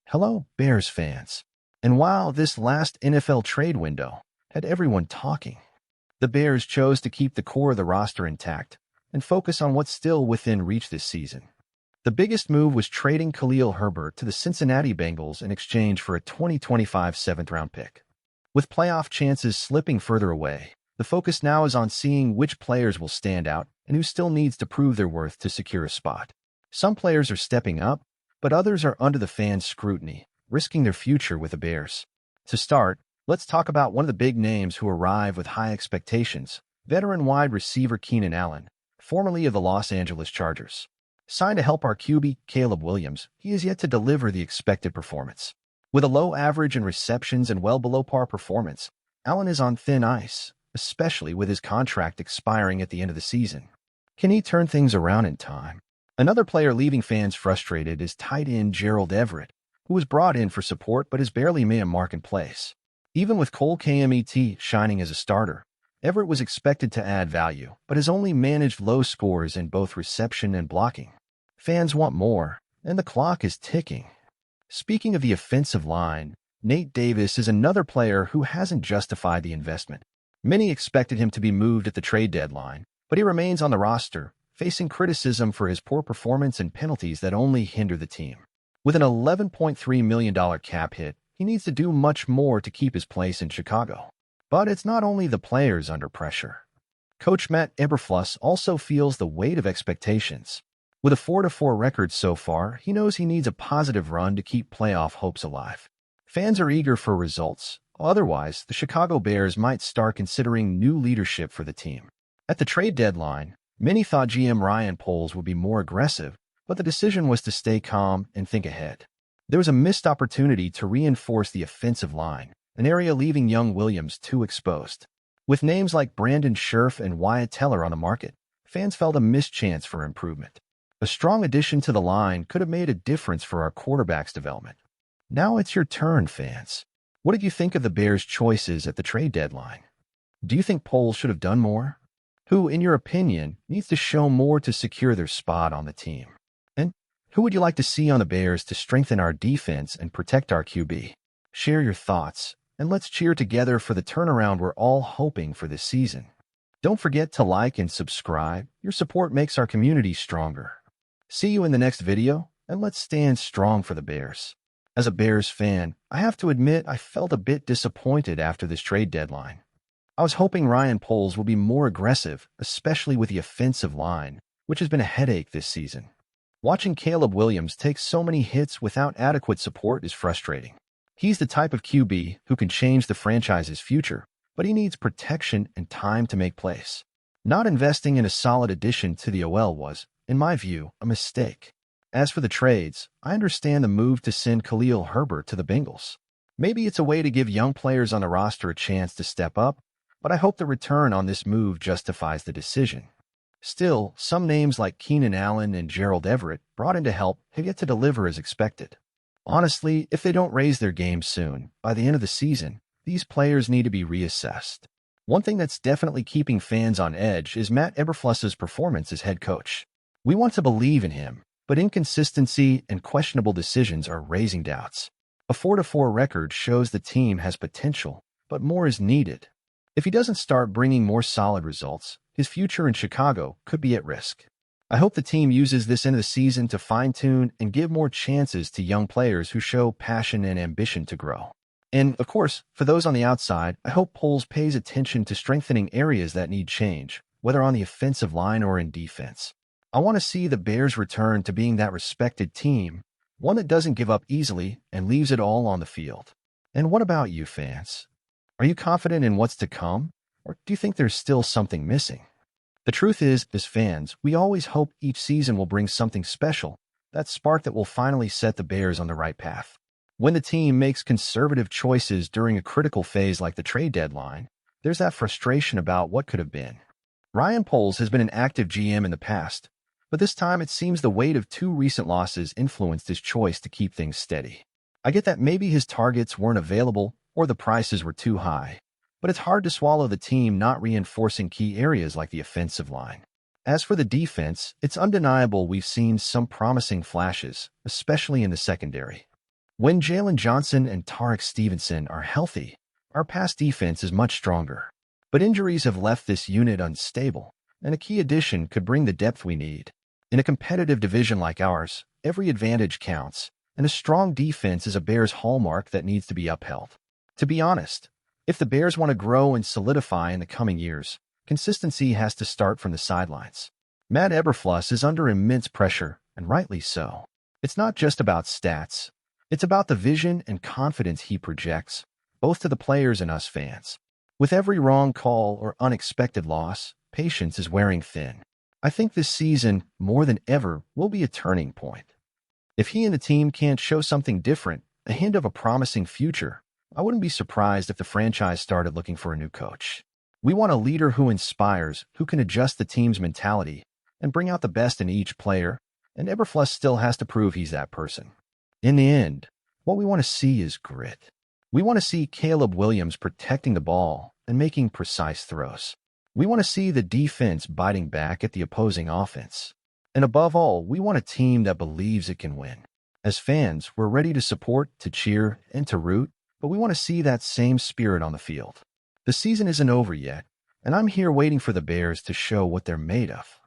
Hello, Bears fans. And while this last NFL trade window had everyone talking, the Bears chose to keep the core of the roster intact and focus on what's still within reach this season. The biggest move was trading Khalil Herbert to the Cincinnati Bengals in exchange for a 2025 seventh-round pick. With playoff chances slipping further away, the focus now is on seeing which players will stand out and who still needs to prove their worth to secure a spot. Some players are stepping up, but others are under the fans' scrutiny, risking their future with the Bears. To start, let's talk about one of the big names who arrive with high expectations, veteran wide receiver Keenan Allen, formerly of the Los Angeles Chargers. Signed to help our QB, Caleb Williams, he is yet to deliver the expected performance. With a low average in receptions and well below par performance, Allen is on thin ice, especially with his contract expiring at the end of the season. Can he turn things around in time? Another player leaving fans frustrated is tight end Gerald Everett, who was brought in for support but has barely made a mark in place. Even with Cole Kmet shining as a starter, Everett was expected to add value, but has only managed low scores in both reception and blocking. Fans want more, and the clock is ticking. Speaking of the offensive line, Nate Davis is another player who hasn't justified the investment. Many expected him to be moved at the trade deadline, but he remains on the roster, facing criticism for his poor performance and penalties that only hinder the team. With an $11.3 million cap hit, he needs to do much more to keep his place in Chicago. But it's not only the players under pressure. Coach Matt Eberflus also feels the weight of expectations. With a 4-4 record so far, he knows he needs a positive run to keep playoff hopes alive. Fans are eager for results. Otherwise, the Chicago Bears might start considering new leadership for the team. At the trade deadline, many thought GM Ryan Poles would be more aggressive, but the decision was to stay calm and think ahead. There was a missed opportunity to reinforce the offensive line, an area leaving young Williams too exposed. With names like Brandon Scherff and Wyatt Teller on the market, fans felt a missed chance for improvement. A strong addition to the line could have made a difference for our quarterback's development. Now it's your turn, fans. What did you think of the Bears' choices at the trade deadline? Do you think Poles should have done more? Who, in your opinion, needs to show more to secure their spot on the team? And who would you like to see on the Bears to strengthen our defense and protect our QB? Share your thoughts, and let's cheer together for the turnaround we're all hoping for this season. Don't forget to like and subscribe. Your support makes our community stronger. See you in the next video, and let's stand strong for the Bears. As a Bears fan, I have to admit I felt a bit disappointed after this trade deadline. I was hoping Ryan Poles will be more aggressive, especially with the offensive line, which has been a headache this season. Watching Caleb Williams take so many hits without adequate support is frustrating. He's the type of QB who can change the franchise's future, but he needs protection and time to make plays. Not investing in a solid addition to the OL was, in my view, a mistake. As for the trades, I understand the move to send Khalil Herbert to the Bengals. Maybe it's a way to give young players on the roster a chance to step up, but I hope the return on this move justifies the decision. Still, some names like Keenan Allen and Gerald Everett, brought in to help, have yet to deliver as expected. Honestly, if they don't raise their game soon, by the end of the season, these players need to be reassessed. One thing that's definitely keeping fans on edge is Matt Eberflus's performance as head coach. We want to believe in him, but inconsistency and questionable decisions are raising doubts. A 4-4 record shows the team has potential, but more is needed. If he doesn't start bringing more solid results, his future in Chicago could be at risk. I hope the team uses this end of the season to fine-tune and give more chances to young players who show passion and ambition to grow. And, of course, for those on the outside, I hope Poles pays attention to strengthening areas that need change, whether on the offensive line or in defense. I want to see the Bears return to being that respected team, one that doesn't give up easily and leaves it all on the field. And what about you, fans? Are you confident in what's to come, or do you think there's still something missing? The truth is, as fans, we always hope each season will bring something special, that spark that will finally set the Bears on the right path. When the team makes conservative choices during a critical phase like the trade deadline, there's that frustration about what could have been. Ryan Poles has been an active GM in the past, but this time it seems the weight of 2 recent losses influenced his choice to keep things steady. I get that maybe his targets weren't available or the prices were too high, but it's hard to swallow the team not reinforcing key areas like the offensive line. As for the defense, it's undeniable we've seen some promising flashes, especially in the secondary. When Jalen Johnson and Tarek Stevenson are healthy, our pass defense is much stronger. But injuries have left this unit unstable, and a key addition could bring the depth we need. In a competitive division like ours, every advantage counts, and a strong defense is a Bears hallmark that needs to be upheld. To be honest, if the Bears want to grow and solidify in the coming years, consistency has to start from the sidelines. Matt Eberflus is under immense pressure, and rightly so. It's not just about stats. It's about the vision and confidence he projects, both to the players and us fans. With every wrong call or unexpected loss, patience is wearing thin. I think this season, more than ever, will be a turning point. If he and the team can't show something different, a hint of a promising future, I wouldn't be surprised if the franchise started looking for a new coach. We want a leader who inspires, who can adjust the team's mentality, and bring out the best in each player, and Eberflus still has to prove he's that person. In the end, what we want to see is grit. We want to see Caleb Williams protecting the ball and making precise throws. We want to see the defense biting back at the opposing offense. And above all, we want a team that believes it can win. As fans, we're ready to support, to cheer, and to root, but we want to see that same spirit on the field. The season isn't over yet, and I'm here waiting for the Bears to show what they're made of.